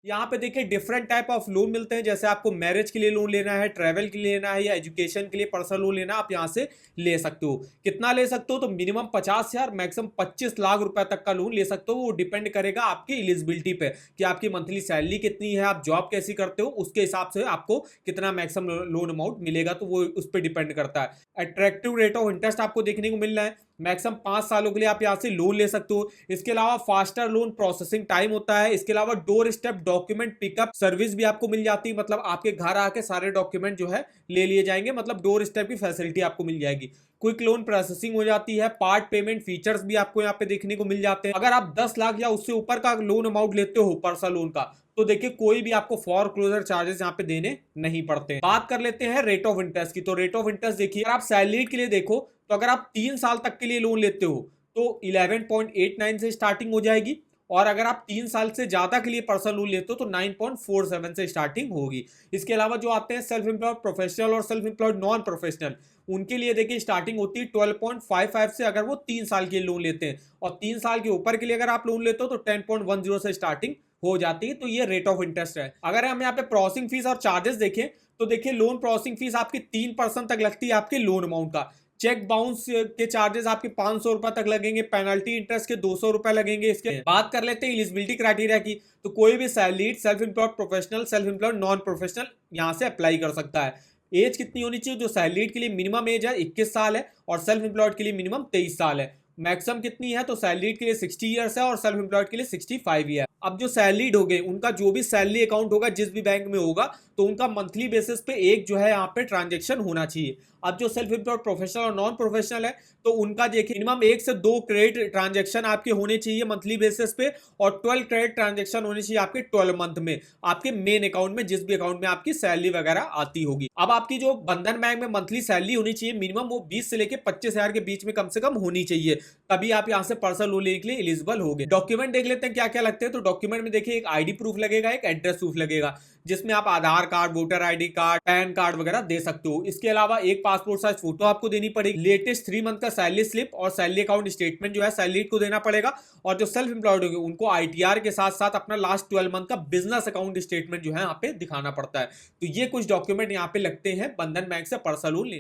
यहाँ पे देखिए डिफरेंट टाइप ऑफ लोन मिलते हैं, जैसे आपको मैरिज के लिए लोन लेना है, ट्रैवल के लिए लेना है, या एजुकेशन के लिए पर्सनल लोन लेना, आप यहाँ से ले सकते हो। कितना ले सकते हो? तो मिनिमम 50,000, मैक्सिमम 25 लाख रुपए तक का लोन ले सकते हो। वो डिपेंड करेगा आपकी एलिजिबिलिटी पे कि आपकी मंथली सैलरी कितनी है, आप जॉब कैसी करते हो, उसके हिसाब से आपको कितना मैक्सिमम लोन अमाउंट मिलेगा, तो वो उस पर डिपेंड करता है। अट्रैक्टिव रेट ऑफ इंटरेस्ट आपको देखने को मिल रहा है, मैक्सिमम 5 सालों के लिए आप यहाँ से लोन ले सकते हो। इसके अलावा फास्टर लोन प्रोसेसिंग टाइम होता है। इसके अलावा door step document pickup service भी आपको मिल जाती है, मतलब आपके घर आके सारे डॉक्यूमेंट जो है ले लिए जाएंगे, मतलब डोर स्टेप की फैसिलिटी आपको मिल जाएगी। क्विक लोन प्रोसेसिंग हो जाती है। पार्ट पेमेंट फीचर्स भी आपको यहाँ पे देखने को मिल जाते हैं। अगर आप 10 लाख या उससे ऊपर का लोन अमाउंट लेते हो पर्सनल लोन का, तो देखिए कोई भी आपको फॉर क्लोजर चार्जेस यहाँ पे देने नहीं पड़ते हैं। बात कर लेते हैं रेट ऑफ इंटरेस्ट की। तो रेट ऑफ इंटरेस्ट देखिए, अगर आप सैलरी के लिए देखो, तो अगर आप 3 साल तक के लिए लोन लेते हो तो 11.89 से स्टार्टिंग हो जाएगी, और अगर आप 3 साल से ज्यादा के लिए पर्सनल लोन लेते हो तो 9.47 से स्टार्टिंग होगी। इसके अलावा जो आते हैं सेल्फ एम्प्लॉयड प्रोफेशनल और सेल्फ एम्प्लॉयड नॉन प्रोफेशनल, उनके लिए देखिए स्टार्टिंग होती है 12.55 से, अगर वो 3 साल के लोन लेते हैं, और 3 साल के ऊपर के लिए अगर आप लोन लेते हो तो 10.10 से स्टार्टिंग हो जाती है। तो ये रेट ऑफ इंटरेस्ट है। अगर हम यहाँ पे प्रोसेसिंग फीस और चार्जेस देखें, तो देखिए लोन प्रोसेसिंग फीस आपकी 3% तक लगती है आपके लोन अमाउंट का। चेक बाउंस के चार्जेस आपके 500 रुपए तक लगेंगे। पेनल्टी इंटरेस्ट के 200 रुपए लगेंगे। इसके बात कर लेते हैं एलिजिबिलिटी क्राइटेरिया की। तो कोई भी salaried, self employed professional, self employed non professional यहाँ से अप्लाई कर सकता है। एज कितनी होनी चाहिए? जो सैलरीड के लिए मिनिमम एज है 21 साल है, और सेल्फ एम्प्लॉयड के लिए मिनिमम 23 साल है। मैक्सिमम कितनी है? तो सैलरीड के लिए 60 ईयर्स है, और सेल्फ एम्प्लॉयड के लिए 65 ईयर। अब जो सैलरीड हो गए, उनका जो भी सैलरी अकाउंट होगा जिस भी बैंक में होगा, तो उनका मंथली बेसिस पे एक जो है यहाँ पे ट्रांजेक्शन होना चाहिए। अब जो सेल्फ एम्प्लॉयड प्रोफेशनल और नॉन प्रोफेशनल है, तो उनका देखिए मिनिमम 1 से 2 क्रेडिट ट्रांजेक्शन आपके होने चाहिए मंथली बेसिस पे, और 12 क्रेडिट ट्रांजेक्शन होने चाहिए आपके 12 मंथ में, आपके मेन अकाउंट में, जिस भी अकाउंट में आपकी सैलरी वगैरह आती होगी। अब आपकी जो बंधन बैंक में मंथली सैलरी होनी चाहिए मिनिमम, वो 20 से लेकर 25,000 के बीच में कम से कम होनी चाहिए, तभी आप यहाँ से पर्सनल लोन लेने के लिए एलिजिबल होगे। डॉक्यूमेंट देख लेते हैं क्या क्या लगते हैं। तो डॉक्यूमेंट में देखिए एक आईडी प्रूफ लगेगा, एक एड्रेस प्रूफ लगेगा, जिसमें आप आधार card, voter ID card, pan card वगैरह दे सकते हो। इसके अलावा एक पासपोर्ट साइज फोटो आपको देनी पड़ेगी। लेटेस्ट 3 मंथ का सैलरी स्लिप और सैलरी अकाउंट स्टेटमेंट जो है सैलरी को देना पड़ेगा। और जो सेल्फ एम्प्लॉयड होंगे उनको आईटीआर के साथ साथ अपना लास्ट 12 मंथ का बिजनेस अकाउंट स्टेटमेंट जो है यहाँ पे दिखाना पड़ता है। तो ये कुछ डॉक्यूमेंट यहाँ पे लगते हैं बंधन बैंक से पर्सनल लोन लेने।